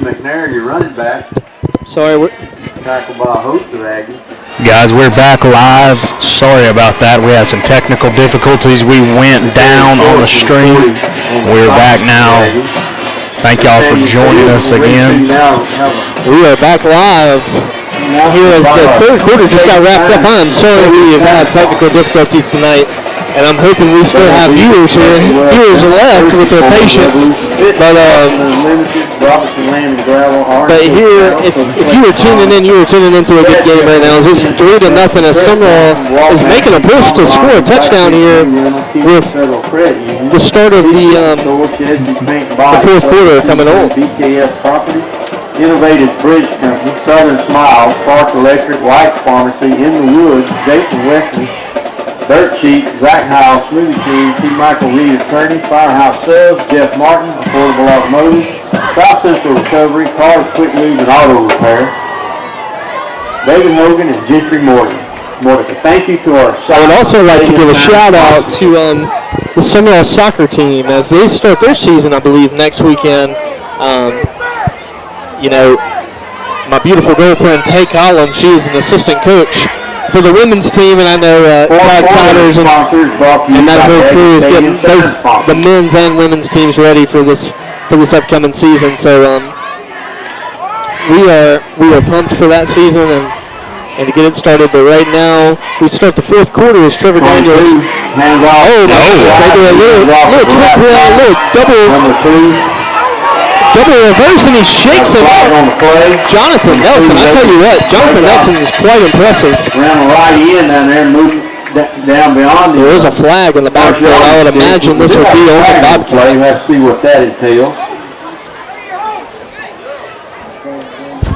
McNair, your running back. Sorry, Tackled by a host of Aggies. Guys, we're back live. Sorry about that. We had some technical difficulties. We went down on the stream. We're back now. Thank y'all for joining us again. We are back live. Here as the third quarter just got wrapped up. I'm sorry we've had technical difficulties tonight. And I'm hoping we still have viewers here. Viewers are left with their patience. But here, if you were tuning in, you were tuning into a good game right now. It's 3-0 as Sumrall is making a push to score a touchdown here with the start of the fourth quarter coming on. Innovative Bridge Company, Southern Smile, Spark Electric, White's Pharmacy, In the Woods, Jason Wesley, Dirt Cheap, Zach Howell, Smoothie King, T. Michael Reed Attorney, Firehouse Subs, Jeff Martin, Affordable Automotive, South Central Recovery, Cars Quick Lube and Auto Repair, David Hogan and Gentry Mordecai. Thank you to our I would also like to give a shout out to the Sumrall soccer team as they start their season, I believe, next weekend. You know, my beautiful girlfriend, Tay Collins, she is an assistant coach for the women's team, and I know Todd Siders and that whole crew is getting both the men's and women's teams ready for this upcoming season. So we are pumped for that season and to get it started. But right now, we start the fourth quarter as Trevor Daniels. Oh no! They do a little double reverse, and he shakes it off. Jonathan Nelson, I tell you what, Jonathan Nelson is quite impressive. Ran a right in down there and moved down beyond. There is a flag in the backfield. I would imagine this would be on the Bobcats. You have to see what that entails.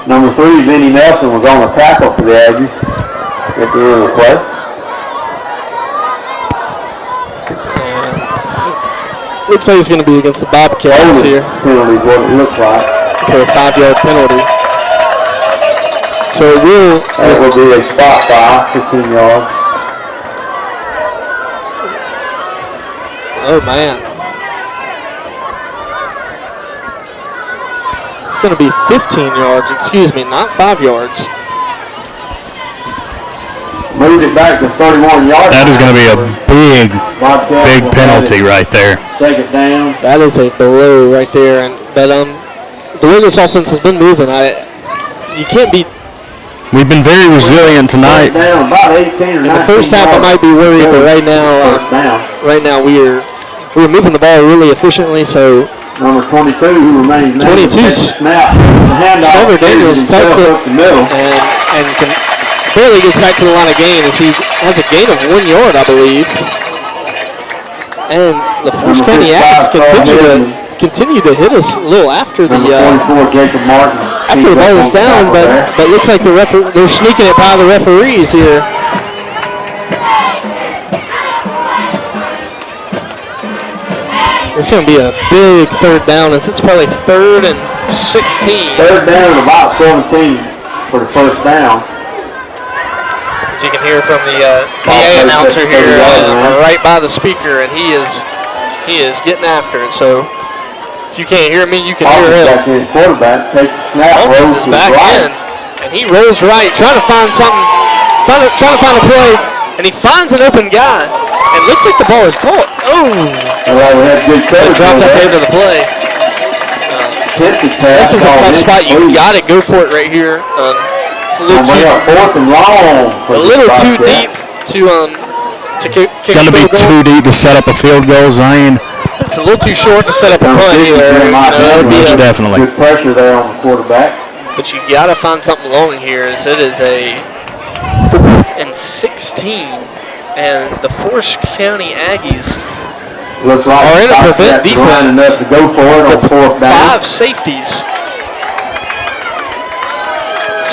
Number 3, Vinny Nelson, was on the tackle for the Aggies at the end of the play. Looks like it's going to be against the Bobcats here. Penalty is what it looks like. For a 5-yard penalty. So it will be a spot by 15 yards. Oh man. It's going to be 15 yards, excuse me, not 5 yards. Moved it back to 31 yards. That is going to be a big penalty right there. Take it down. That is a blow right there. But the way this offense has been moving, you can't be. We've been very resilient tonight. Down about 18 or 19 in the first half, I might be worried, but right now we're moving the ball really efficiently. So number 22, who remains 22. Trevor Daniels tucks it and can barely gets back to the line of gain as he has a gain of 1 yard, I believe. And the Force County Aggies continue to hit us a little after the ball is down, but looks like they're sneaking it by the referees here. It's going to be a big third down as it's probably 3rd and 16. Third down and about 17 for the first down. As you can hear from the PA announcer here right by the speaker, and he is getting after it. So if you can't hear me, you can hear him. Quarterback takes the snap, Hawkins is back in, and he rolls right, trying to find something, trying to find a play, and he finds an open guy. And it looks like the ball is caught. Oh! Well, we had good coverage. Dropped at the end of the play. This is a tough spot. You got to go for it right here. It's a little too deep to kick. Going to be too deep to set up a field goal, Zane. It's a little too short to set up a punt either. Definitely. Good pressure there on the quarterback. But you got to find something long here. As it is a 4th and 16. And the Force County Aggies are in a prevent defense to go for it on 4th down. 5 safeties.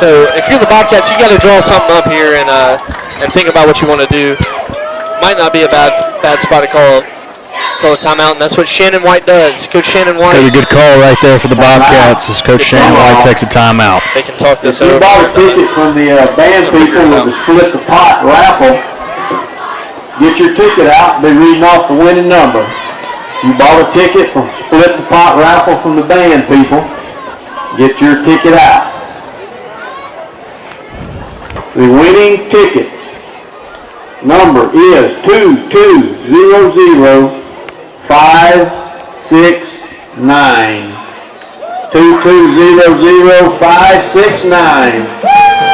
So if you're the Bobcats, you got to draw something up here and think about what you want to do. Might not be a bad spot to call a timeout, and that's what Shannon White does. Coach Shannon White. That's a good call right there for the Bobcats as Coach Shannon White takes a timeout. They can talk this If over. you bought a ticket from the band people with the split the pot raffle, get your ticket out and be reading off the winning number. You bought a ticket from Split the Pot raffle from the band people. Get your ticket out. The winning ticket number is 2200-569. 2200-569.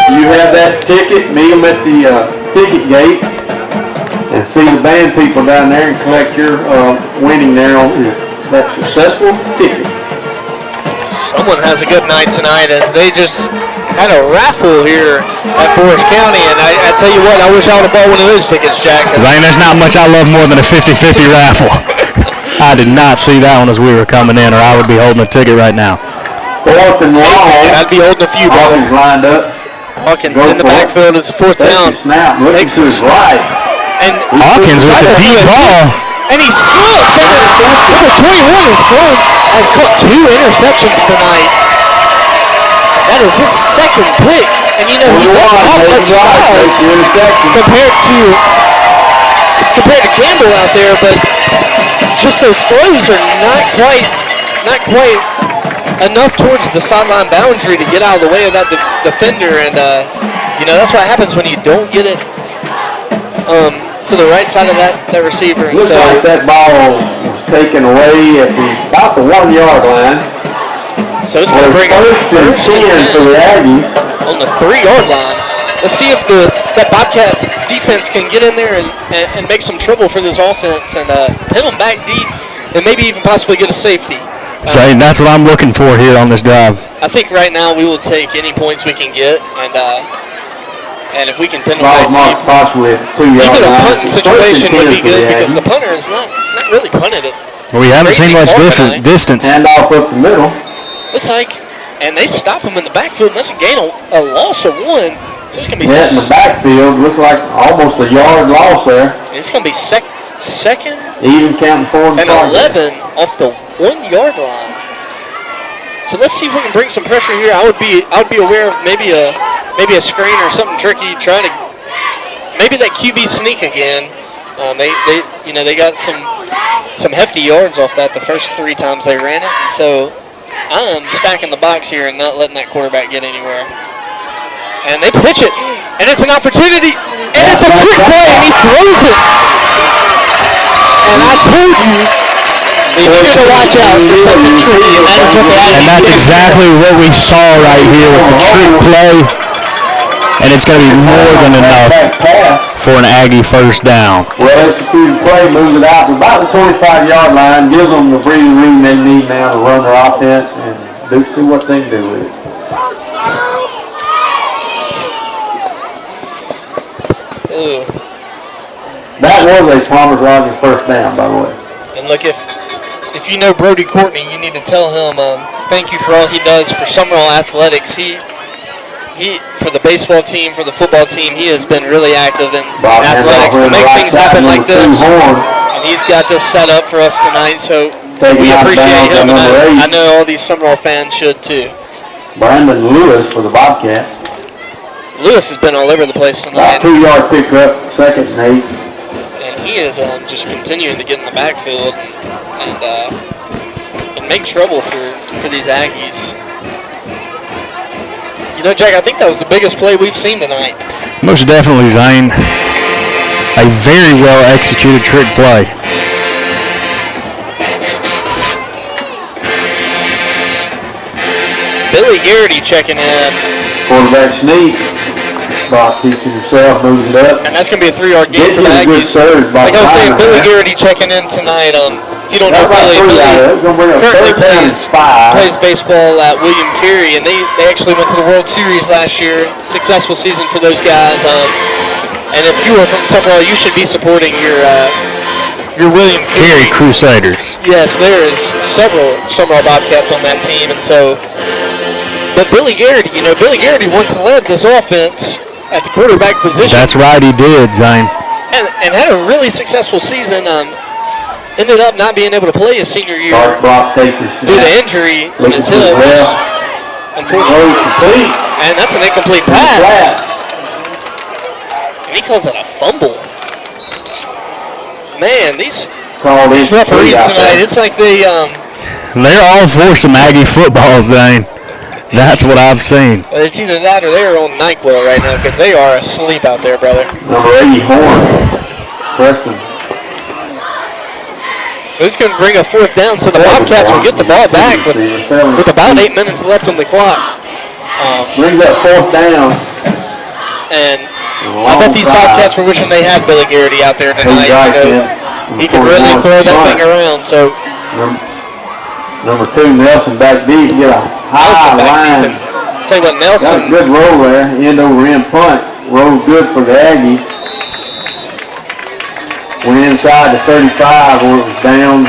You have that ticket. Meet them at the ticket gate and see the band people down there and collect your winning there on that successful ticket. Someone has a good night tonight as they just had a raffle here at Forest County, and I tell you what, I wish I would have bought one of those tickets, Jack. Zane, there's not much I love more than a 50-50 raffle. I did not see that one as we were coming in, or I would be holding a ticket right now. Fourth and long. I'd be holding a few, brother. Hawkins lined up. Hawkins in the backfield is the fourth down. Snap, looking to his right. And Hawkins with the deep ball. And he slips. Number 21 has caught 2 interceptions tonight. That is his second pick. And you know, he doesn't have much size compared to Campbell out there, but just those throws are not quite enough towards the sideline boundary to get out of the way of that defender, and you know, that's what happens when you don't get it to the right side of that receiver. And looks like that ball was taken away at about the 1 yard line. So it's going to bring first and 10 for the Aggies on the 3 yard line. Let's see if that Bobcat defense can get in there and make some trouble for this offense and pin them back deep and maybe even possibly get a safety. So that's what I'm looking for here on this drive. I think right now we will take any points we can get, and if we can pin them back deep, possibly 2 yard even a line. punting situation would be good because the punter is not really punted it. Well, we haven't seen much distance. Hand off up the middle. Looks like, and they stop him in the backfield, and that's a gain, a loss of 1. So it's going to be in the backfield. Looks like almost a yard loss there. It's going to be second even counting 4 and 11 off the 1 yard line. So let's see if we can bring some pressure here. I would be aware of maybe a screen or something tricky, trying to maybe that QB sneak again. They got some hefty yards off that the first 3 times they ran it. And so I'm stacking the box here and not letting that quarterback get anywhere. And they pitch it, and it's an opportunity, and it's a trick play, and he throws it. And I told you, you to watch out for something tricky, and that is what they had. And that's exactly what we saw right here with the trick play. And it's going to be more than enough for an Aggie first down. Well, executed play, moves it out to about the 25 yard line, gives them the breathing room they need now to run their offense and see what they can do with it. Ooh. That was a Palmer's Rogers first down, by the way. And look, if you know Brody Courtney, you need to tell him thank you for all he does for Sumrall Athletics. He for the baseball team, for the football team, he has been really active in athletics to make things happen like this. And he's got this set up for us tonight, so we appreciate him, and I know all these Sumrall fans should too. Brandon Lewis for the Bobcats. Lewis has been all over the place tonight. About 2 yard pickup, 2nd and 8. And he is just continuing to get in the backfield and make trouble for these Aggies. You know, Jack, I think that was the biggest play we've seen tonight. Most definitely, Zane. A very well executed trick play. Billy Garrity checking in. Quarterback sneak. Box teaching himself, moves it up. And that's going to be a 3 yard gain for the Aggies. Like I was saying, Billy Garrity checking in tonight. If you don't know Billy currently plays baseball at William Carey, and they actually went to the World Series last year. Successful season for those guys. And if you are from Sumrall, you should be supporting your William Carey Crusaders. Yes, there is several Sumrall Bobcats on that team, and so. But Billy Garrity, Billy Garrity once led this offense at the quarterback position. That's right, he did, Zane. And had a really successful season. Ended up not being able to play his senior year due to injury in his hip. Unfortunately. And that's an incomplete pass. And he calls it a fumble. Man, these referees tonight, it's like they're all for some Aggie football, Zane. That's what I've seen. It's either that or they're on NyQuil right now because they are asleep out there, brother. Number 80, Horn. Preston. This is going to bring a fourth down, so the Bobcats will get the ball back with about 8 minutes left on the clock. Brings that fourth down. And I bet these Bobcats were wishing they had Billy Garrity out there tonight. He can really throw that thing around. So number 2, Nelson back deep. Get a high line. Tell you what, That's a Nelson. good roll there. End over end punt. Rolled good for the Aggies. Went inside the 35 or it was down.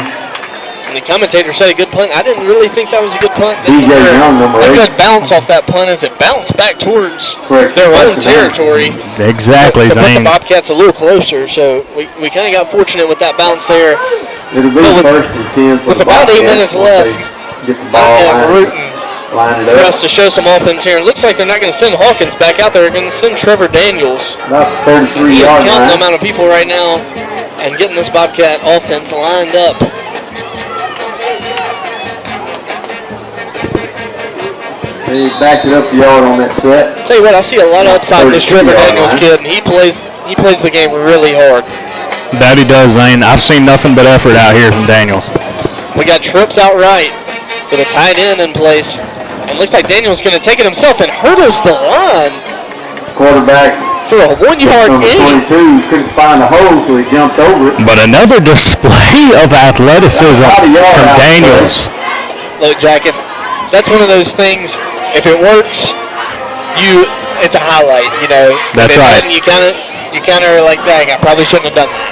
And the commentator said a good punt. I didn't really think that was a good punt. DJ Young, number 8. A good bounce off that punt as it bounced back towards their own territory. Exactly, To put the Zane. Bobcats a little closer. So we kind of got fortunate with that bounce there. It'll be first and 10 for With the about 8 Bobcats minutes once left, they get the ball line it for up. us to show some offense here. It looks like they're not going to send Hawkins back out there. They're going to send Trevor Daniels. About 33 He is yard counting the line. amount of people right now and getting this Bobcat offense lined up. They backed it up the yard on that set. Tell you what, I see a lot of upside in this Trevor 32 yard Daniels line. kid, and he plays the game really hard. That he does, Zane. I've seen nothing but effort out here from Daniels. We got trips out right with a tight end in place. And looks like Daniels going to take it himself and hurdles the line Quarterback for a 1 yard number gain. 22 couldn't find a hole, so he jumped over it. But another display of athleticism from Daniels. Look, Jack, if that's one of those things, if it works, it's a highlight, you know. That's If it right. doesn't, You kind of are like, dang, I probably shouldn't have done that.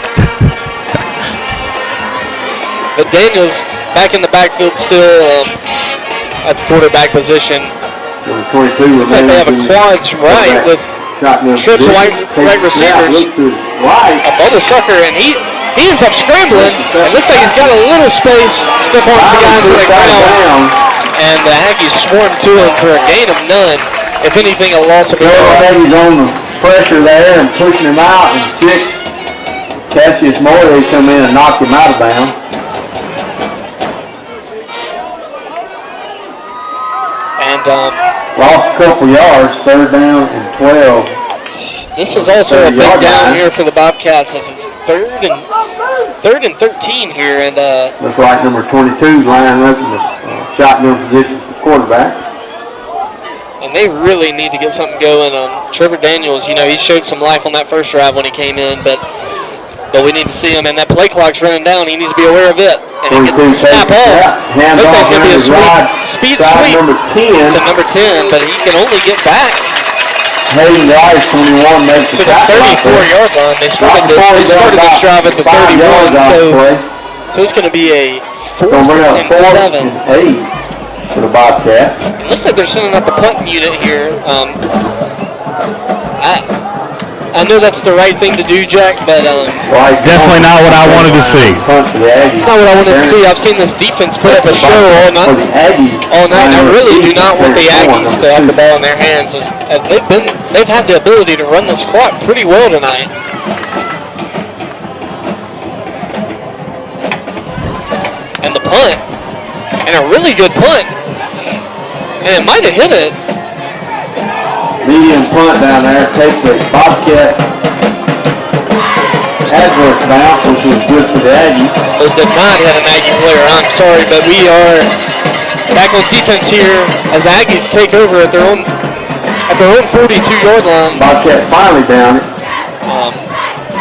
But Daniels back in the backfield still at the quarterback position. Number 22 Looks like they have a quads right with trips right receivers. Right. a bubble sucker, and he ends up scrambling. It looks like he's got a little space. Stiff arms the guy into the ground, and the Aggies swarm to him for a gain of none. If anything, a loss of a yard. Aggies on the pressure there and pushing him out, and Cassius Moore, they come in and knock him out of bounds. And Lost a couple yards, 3rd down and 12. this is also a big Yard down line. here for the Bobcats as it's third and 13 here, and Looks like number 22 lining up in the shotgun position for quarterback. and they really need to get something going. Trevor Daniels, you know, he showed some life on that first drive when he came in, but we need to see him, and that play clock's running down. He needs to be aware of it, and he gets the snap off. Hands Looks like it's off going to be a ride, speed side sweep number 10. to number 10, but he can only get back Hayden Rice, 21, makes to the the tackle out there. 34-yard line. They Right before he started got this drive at the 5 yards 31, out of play. so it's going to be a Gonna bring up 4th and 4th 7. and 8 for the Bobcats. It looks like they're sending up the punting unit here. I know that's the right thing to do, Jack, but Right, Definitely not what I wanted to see. Punt for the Aggies. it's not what I wanted to see. I've seen this defense put up a show all For night. the Aggies. And I really do not want the Aggies to have the ball in their hands, as they've had the ability to run this clock pretty well tonight. And the punt, and a really good punt, and it might have hit it. Medium punt down there takes a Bobcat adverse bounce, which was good for the Aggies. It did not hit an Aggie player. I'm sorry, but we are back on defense here as the Aggies take over at their own 42-yard line. Bobcat finally down it.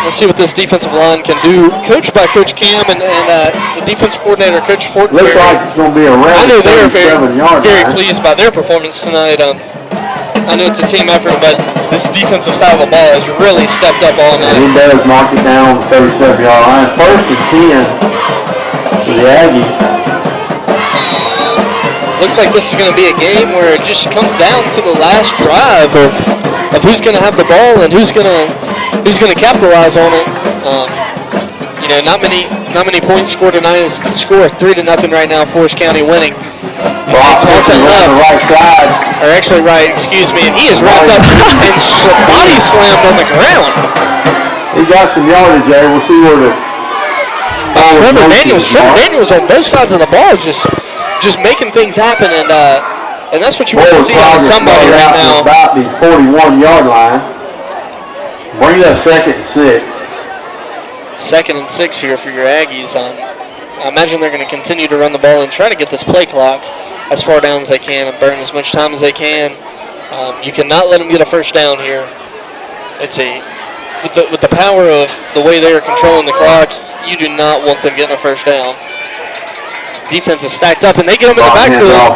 Let's see what this defensive line can do. Coached by Coach Cam and the defensive coordinator, Coach Fortenberry. Looks like it's going to be around I know the they're 37-yard very line. pleased by their performance tonight. I know it's a team effort, but this defensive side of the ball has really stepped up all And night. he does knock it down on the 37-yard line. 1st and 10 for the Aggies. Looks like this is going to be a game where it just comes down to the last drive of who's going to have the ball and who's going to capitalize on it. You know, not many points scored tonight. It's the score 3-0 right now. Forest County winning. Blocked Toss it on the left. right side. Or actually right, excuse me, and he is wrapped up and body slammed on the ground. He got some yardage there. We'll see where the ball Trevor is. Daniels on both sides of the ball, just making things happen, and And that's what you want to see out of somebody right now. About the 41-yard line. Bring up 2nd and 6. 2nd and 6 here for your Aggies. I imagine they're going to continue to run the ball and try to get this play clock as far down as they can and burn as much time as they can. You cannot let them get a first down here. It's with the power of the way they are controlling the clock, you do not want them getting a first down. Defense is stacked up, and they get them in the backfield.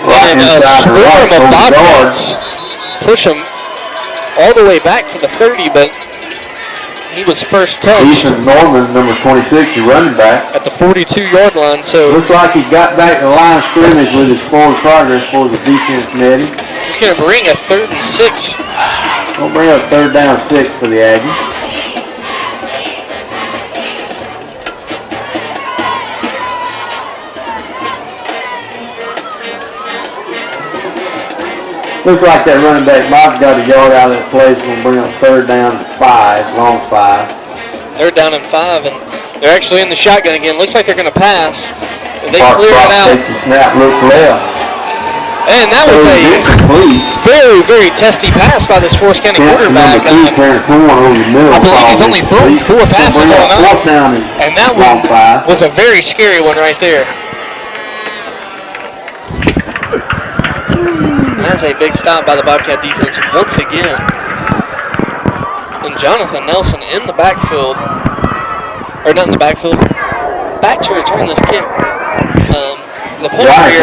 And a swarm of Bobcats push him all the way back to the 30, but he was first touched. Ethan Norman, number 26, your running back. At the 42-yard line, so. Looks like he got back to the line of scrimmage with his forward progress for the defense, Nettie. He's going to bring a 3rd and 6. We'll bring up 3rd down 6 for the Aggies. Looks like that running back Bob's got a yard out of that play. It's going to bring up 3rd down and 5, long 5. 3rd down and 5, and they're actually in the shotgun again. Looks like they're going to pass. They clear it out. Snap, look left. And that was a very, very testy pass by this Forest County quarterback. I believe he's only thrown 4 passes all night. And that one was a very scary one right there. And that's a big stop by the Bobcat defense once again. And Jonathan Nelson in the backfield, or not in the backfield, back to return this kick. The punter here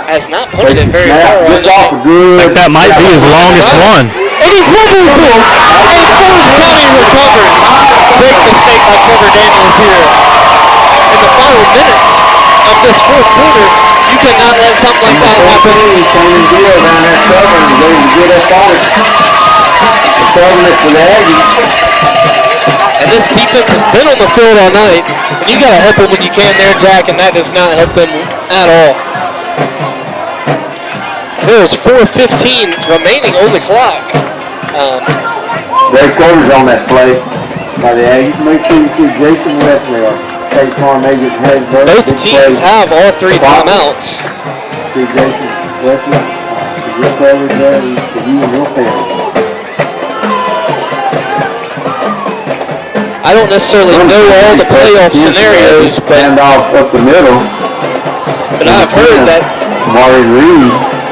has not punted it very far. I think that might be his longest one. And he fumbles it! And Forest County recovered. Great mistake by Trevor Daniels here. In the final minutes of this 4th quarter, you cannot let something like that happen. And this defense has been on the field all night, and you gotta help them when you can there, Jack, and that does not help them at all. There's 4:15 remaining on the clock. Great coverage on that play by the Aggies. Make sure you see Jason Wesley or State Farm Agent Head. Both teams have all 3 timeouts. See Jason Wesley. Your coverage there is for you and your family. I don't necessarily know all the playoff scenarios, but up the middle. But I've heard that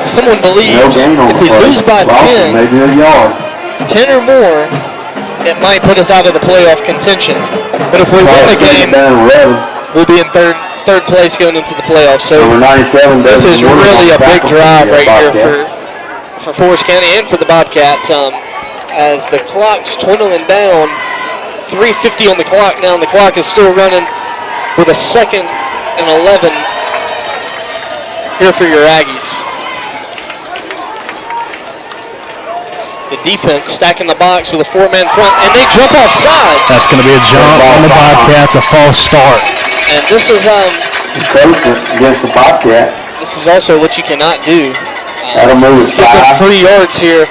someone believes if we lose by 10, maybe a yard. 10 or more, it might put us out of the playoff contention. But if we win the game, we'll be in third place going into the playoffs. So this is really a big drive right here for Forest County and for the Bobcats. As the clock's dwindling down. 3:50 on the clock now, and the clock is still running with a 2nd and 11 here for your Aggies. The defense stacking the box with a 4-man front, and they jump offside. That's going to be a jump on the Bobcats, a false start. And this is against the Bobcat. This is also what you cannot do. That'll move let's give them 3 yards here.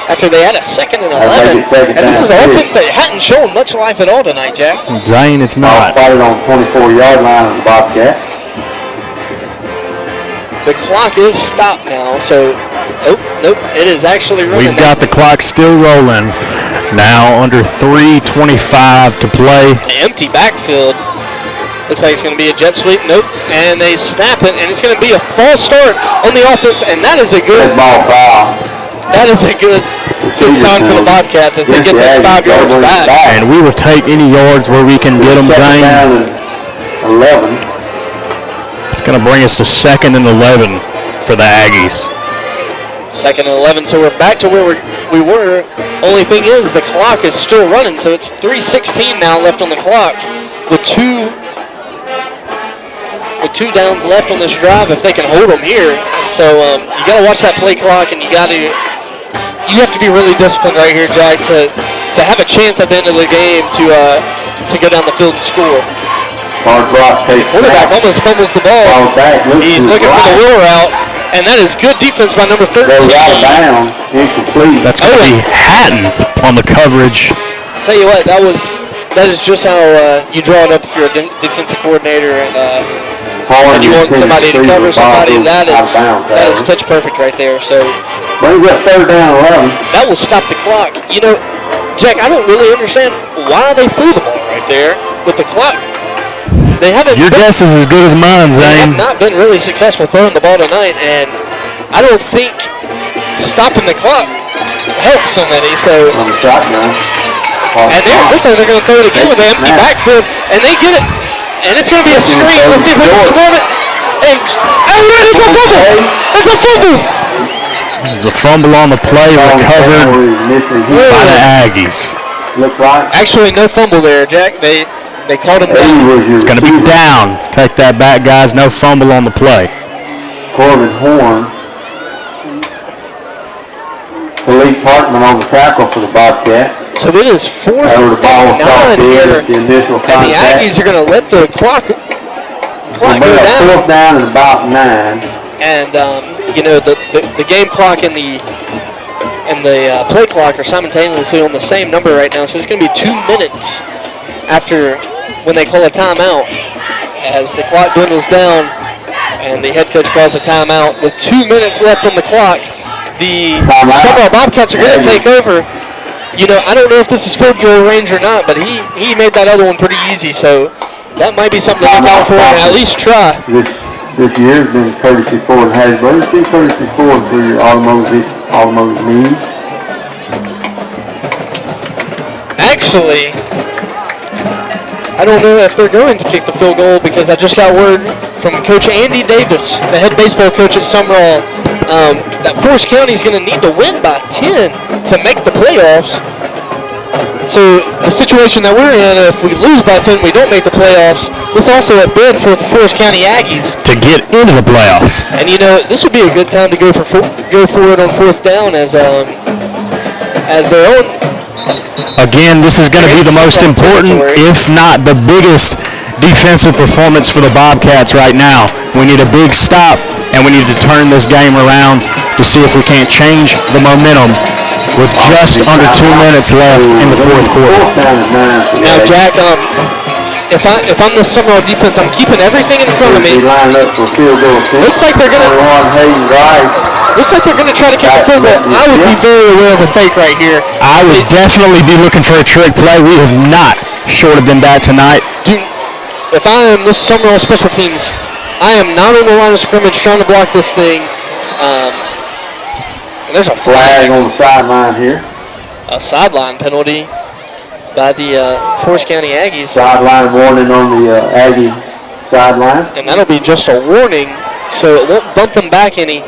After they had a 2nd and 11. And this is an offense that hadn't shown much life at all tonight, Jack. Zane, it's not. Spotted on 24-yard line of the Bobcat. The clock is stopped now, so, nope, it is actually running. We've got the clock still rolling. Now under 3:25 to play. An empty backfield. Looks like it's going to be a jet sweep. Nope. And they snap it, and it's going to be a false start on the offense, and that is a good ball foul. That is a good sign for the Bobcats as they get those 5 yards back. And we will take any yards where we can get them, Zane. 11. It's going to bring us to 2nd and 11 for the Aggies. 2nd and 11, so we're back to where we were. Only thing is the clock is still running, so it's 3:16 now left on the clock with two downs left on this drive if they can hold them here. So you got to watch that play clock, and you have to be really disciplined right here, Jack, to have a chance at the end of the game to go down the field and score. Quarterback almost fumbles the ball. He's looking for the wheel route, and that is good defense by number 13. That's going to be Hatton on the coverage. I'll tell you what, that is just how you draw it up if you're a defensive coordinator, and Horn and you want somebody to cover somebody, that is pitch perfect right there. So brings up 3rd down 11. that will stop the clock. You know, Jack, I don't really understand why they threw the ball right there with the clock. They haven't. Your guess is as good as mine, They have Zane. not been really successful throwing the ball tonight, and I don't think stopping the clock helps on any. So, On the shotgun. and there, it looks like they're going to throw it again with an empty backfield, and they get it, and it's going to be a screen. Let's see if we can swarm it. And it's a fumble! It's a fumble! It's a fumble on the play, recovered by the Aggies. Looks like. Actually, no fumble there, Jack. They called him down. It's going to be down. Take that back, guys. No fumble on the play. Corbin Horn. Philippe Parkman on the tackle for the Bobcat. So it is 4th Over the ball and 9 here, at the initial and the contact. Aggies are going to let the clock go About down. 4th down and about 9. And you know, the game clock and the play clock are simultaneously on the same number right now. So it's going to be 2 minutes after when they call a timeout, as the clock dwindles down and the head coach calls a timeout. With 2 minutes left on the clock, the Sumrall Bobcats are going to take over. You know, I don't know if this is field goal range or not, but he made that other one pretty easy. So that might be something to look out for and at least try. This year has been courtesy Ford Hasbro. It's been courtesy Ford for your automotive needs. Actually, I don't know if they're going to kick the field goal because I just got word from Coach Andy Davis, the head baseball coach at Sumrall, that Forest County is going to need to win by 10 to make the playoffs. So the situation that we're in, if we lose by 10, we don't make the playoffs. This also a bid for the Forest County Aggies to get into the playoffs. And you know, this would be a good time to go for it on 4th down as their own. Again, this is going to be the most important, if not the biggest, defensive performance for the Bobcats right now. We need a big stop, and we need to turn this game around to see if we can't change the momentum with just under 2 minutes left in the 4th quarter. Now, Jack, if I'm the Sumrall defense, I'm keeping everything in front of me. Looks like they're gonna try to kick the field goal. I would be very aware of a fake right here. I would definitely be looking for a trick play. We have not shorted them that tonight. If I am this Sumrall special teams, I am not on the line of scrimmage trying to block this thing. And there's a Flag on the sideline here. A sideline penalty by the Forest County Aggies. Sideline warning on the Aggie sideline. And that'll be just a warning, so it won't bump them back any.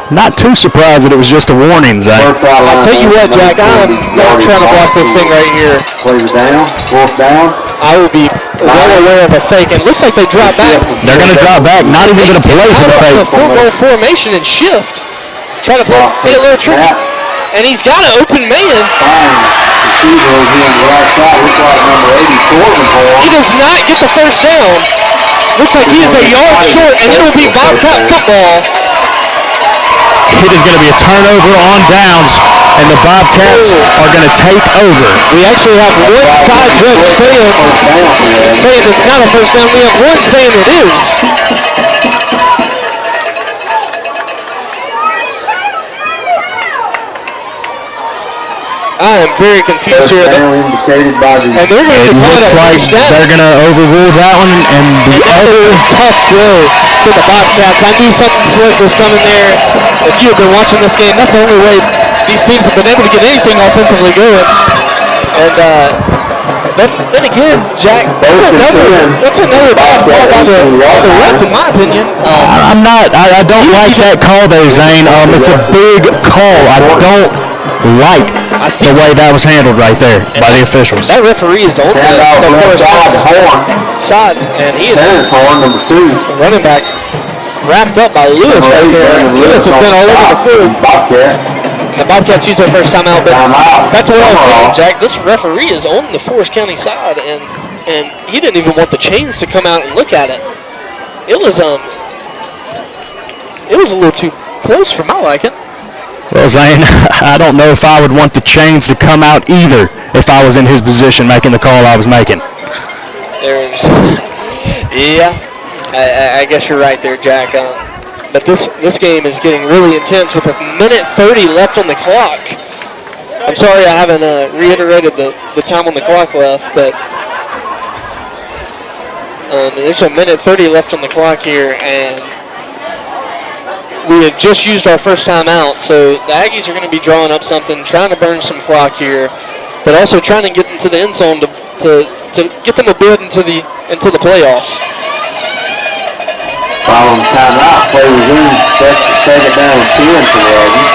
Not too surprised that it was just a warning, Zach. I'll tell you what, Jack, I'm not trying to block this thing right here. Plays it down, 4th down. I will be well aware of a fake, and it looks like they drop back. They're going to drop back, not even going to play for the fake. A full-goal formation and shift. Try to play a little tricky. And he's got an open man. He does not get the first down. Looks like he is a yard short, and it will be Bobcat football. It is going to be a turnover on downs, and the Bobcats are going to take over. We actually have one side judge saying it's not a first down. We have one saying it is. I am very confused here. And they're going to looks like they're going to overrule that one, and the other tough throw for the Bobcats. I knew something slick was coming there. If you have been watching this game, that's the only way these teams have been able to get anything offensively going. And then again, Jack, that's another bad call by the ref, in my opinion. I don't like that call there, Zane. It's a big call. I don't like the way that was handled right there by the officials. That referee is on the Forest side, and he is running back wrapped up by Lewis right there. Lewis has been all over the field. The Bobcats use their first time out, but that's what I was saying, Jack. This referee is on the Forest County side, and he didn't even want the chains to come out and look at it. It was a little too close for my liking. Well, Zane, I don't know if I would want the chains to come out either if I was in his position making the call I was making. Yeah. I guess you're right there, Jack. But this game is getting really intense with 1:30 left on the clock. I'm sorry I haven't reiterated the time on the clock left, but there's 1:30 left on the clock here, and we have just used our first timeout, so the Aggies are going to be drawing up something, trying to burn some clock here, but also trying to get into the end zone to get them a bid into the playoffs. Following timeout, play resumes, second down 10 for the Aggies.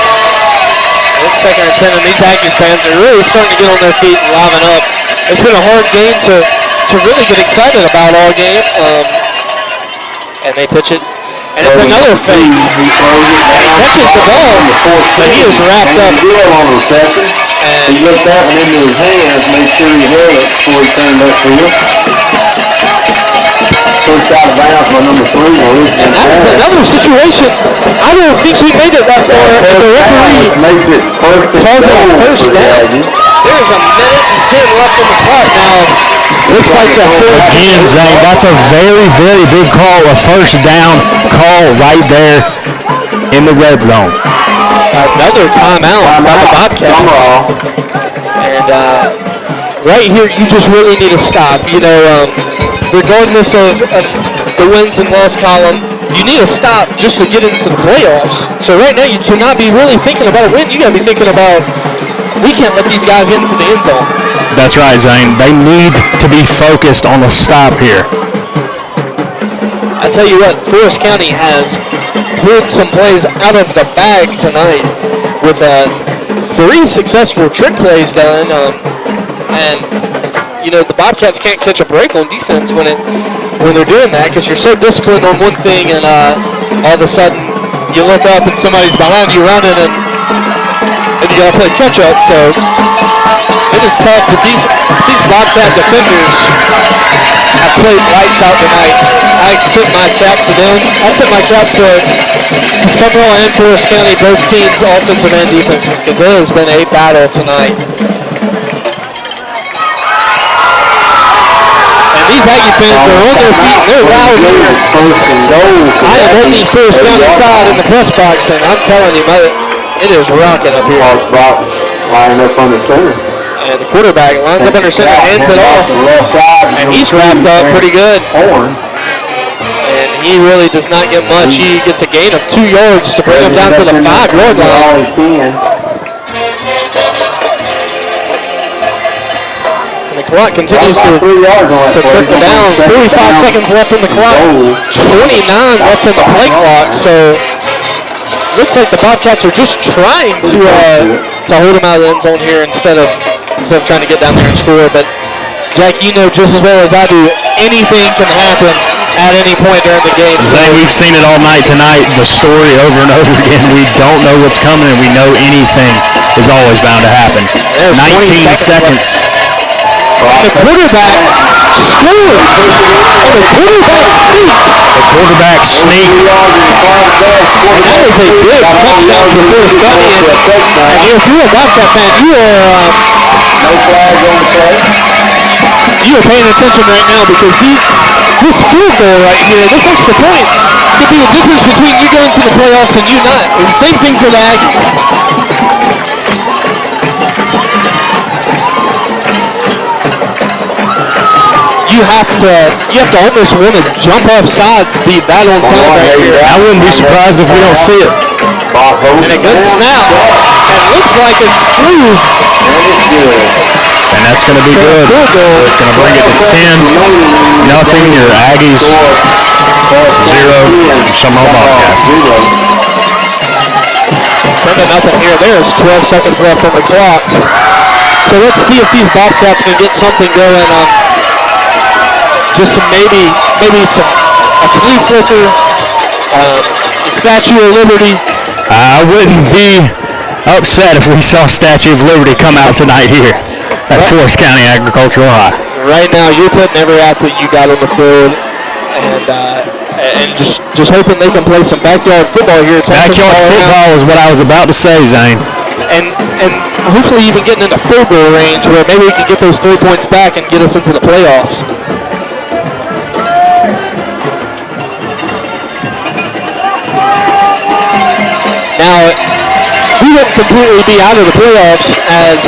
It's second and 10, and these Aggies fans are really starting to get on their feet and liven up. It's been a hard game to really get excited about all game, and they pitch it. And it's another fake. He throws it down. He catches the ball, but he is wrapped up. On the reception. He looked that one into his hands, made sure he held it before he turned up to it. First out of bounds by number 3. And that was another situation. I don't think he made it that far, and the referee makes it first and calls it a first down. There's 1:10 left on the clock now. Looks like the fourth. Again, Zane, that's a very, very big call, a first down call right there in the red zone. Another timeout by the Bobcats. And right here, you just really need to stop. You know, regardless of the wins and loss column, you need to stop just to get into the playoffs. So right now, you cannot be really thinking about a win. You got to be thinking about, we can't let these guys get into the end zone. That's right, Zane. They need to be focused on the stop here. I tell you what, Forest County has pulled some plays out of the bag tonight with 3 successful trick plays done. And, you know, the Bobcats can't catch a break on defense when they're doing that, because you're so disciplined on one thing, and all of a sudden you look up and somebody's behind you running, and you got to play catch-up. So it is tough, but these Bobcat defenders have played lights out tonight. I tip my cap to them. I tip my cap to Sumrall and Forest County, both teams, offensive and defensive, because it has been a battle tonight. And these Aggie fans are on their feet, and they're loud here. I am on the Forest County side in the press box, and I'm telling you, it is rocking up here. Lying up under center. And the quarterback lines up under center, hands it off, and he's wrapped up pretty good. And he really does not get much. He gets a gain of 2 yards to bring him down to the 5-yard line. And the clock continues to trickle down. 45 seconds left in the clock. 29 left in the play clock. So looks like the Bobcats are just trying to hold him out of the end zone here instead of trying to get down there and score. But Jack, you know just as well as I do, anything can happen at any point during the game. Zane, we've seen it all night tonight, the story over and over again. We don't know what's coming, and we know anything is always bound to happen. 19 seconds. And the quarterback scored. And the quarterback sneak. And that is a big touchdown for Forest County. And if you're a Bobcat fan, you are paying attention right now, because this field goal right here, this extra point, could be the difference between you going to the playoffs and you not. And the same thing for the Aggies. You have to almost want to jump off sides to be that on time right here. I wouldn't be surprised if we don't see it. And a good snap. And looks like it's through. And that's going to be good. It's going to bring it to 10-0. Your Aggies 0. Sumrall Bobcats. 7-0 here. There's 12 seconds left on the clock. So let's see if these Bobcats can get something going on. Just maybe a flea flicker, Statue of Liberty. I wouldn't be upset if we saw Statue of Liberty come out tonight here at Forest County Agricultural High. Right now, you're putting every athlete you got on the field, and just hoping they can play some backyard football here. Backyard football is what I was about to say, Zane. And hopefully even getting into field goal range where maybe we can get those 3 points back and get us into the playoffs. Now, we wouldn't completely be out of the playoffs as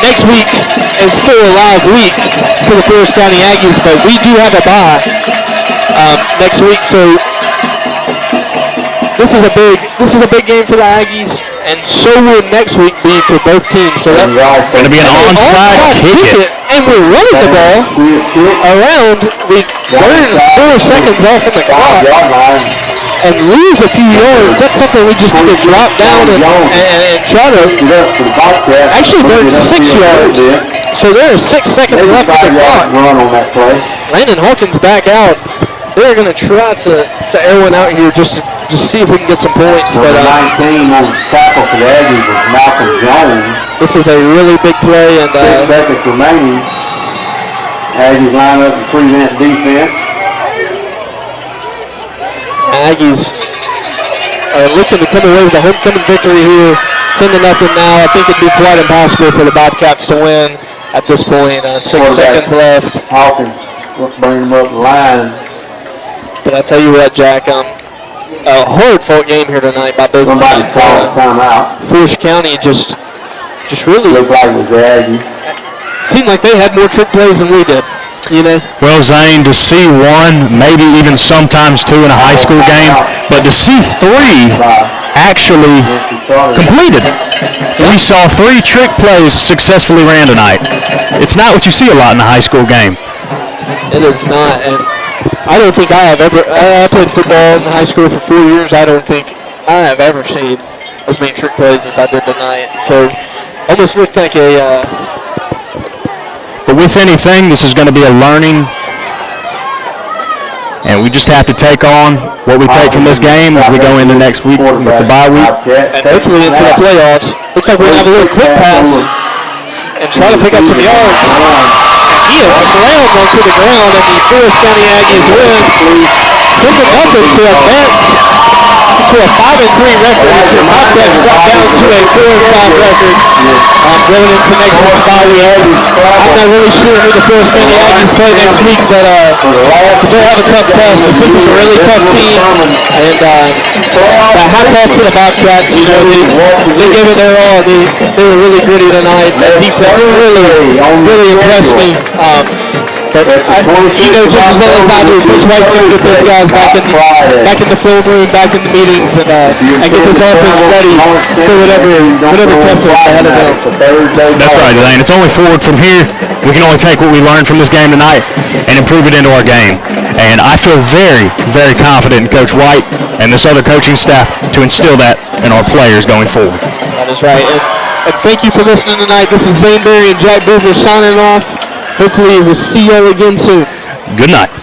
next week is still a live week for the Forest County Aggies, but we do have a bye next week, so this is a big game for the Aggies, and so will next week be for both teams. So that's going to be an onside kick it. And we're running the ball around. We burn 4 seconds off in the clock and lose a few yards. That's something we just need to drop down and try to actually burn 6 yards. So there are 6 seconds left on the clock. Landon Hawkins back out. They're going to try to air one out here just see if we can get some points. But 19 on tackle for the Aggies was Malcolm Jones. this is a really big play, and 6 seconds remaining. Aggies line up and prevent defense. Aggies are looking to come away with a homecoming victory here. 10-0 now. I think it'd be quite impossible for the Bobcats to win at this point. 6 seconds left. Hawkins, let's bring him up the line. But I tell you what, Jack, a hard-fought game here tonight by both teams. Forest County just really looked like it was the Aggies. seemed like they had more trick plays than we did. You know? Well, Zane, to see 1, maybe even sometimes 2 in a high school game, but to see 3 actually completed. We saw 3 trick plays successfully ran tonight. It's not what you see a lot in a high school game. It is not, and I don't think I have ever. I played football in high school for 4 years. I don't think I have ever seen as many trick plays as I did tonight. So, almost looked like a. But with anything, this is going to be a learning, and we just have to take on what we take from this game as we go into next week with the bye week. And hopefully into the playoffs. Looks like we're going to have a little quick pass and try to pick up some yards. He is slammed onto the ground, and the Forest County Aggies win. 7-0 to advance to a 5-3 record. The Bobcats drop down to a 4-5 record. Going into next week's bye week. I'm not really sure who the Forest County Aggies play next week, but they'll have a tough test. This is a really tough team, and hats off to the Bobcats. You know, they gave it their all. They were really gritty tonight. That defense really impressed me. But you know just as well as I do, Coach White's going to get those guys back in the film room, back in the meetings, and get this offense ready for whatever test is ahead of them. That's right, Elaine. It's only forward from here. We can only take what we learned from this game tonight and improve it into our game. And I feel very, very confident in Coach White and this other coaching staff to instill that in our players going forward. That is right. And thank you for listening tonight. This is Zane Berry and Jack Boover signing off. Hopefully we'll see you all again soon. Good night.